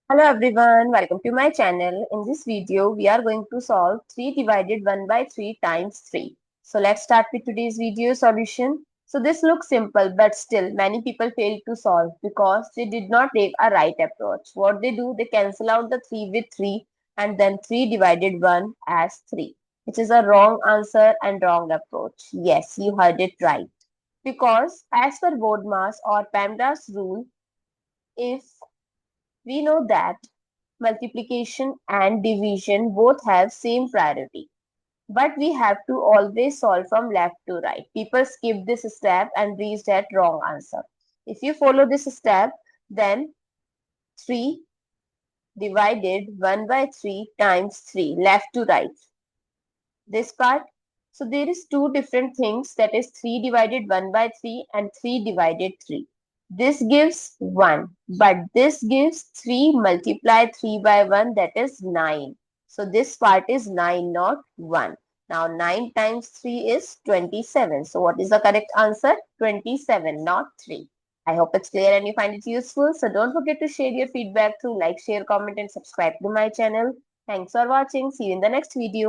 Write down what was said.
Hello everyone, welcome to my channel. In this video, we are going to solve 3 divided 1 by 3 times 3. So let's start with today's video solution. So this looks simple, but still many people fail to solve because they did not take a right approach. What they do, they cancel out the 3 with 3 and then 3 divided 1 as 3, which is a wrong answer and wrong approach. Yes, you heard it right. Because as per board mass or PEMDAS rule, if we know that multiplication and division both have same priority. But we have to always solve from left to right. People skip this step and reach that wrong answer. If you follow this step, then 3 divided 1 by 3 times 3, left to right. This part. So there is two different things, that is 3 divided 1 by 3 and 3 divided 3. This gives 1, but this gives 3 multiplied 3 by 1, that is 9. So this part is 9, not 1. Now 9 times 3 is 27. So what is the correct answer? 27, not 3. I hope it's clear and you find it useful. So don't forget to share your feedback through like, share, comment and subscribe to my channel. Thanks for watching. See you in the next video.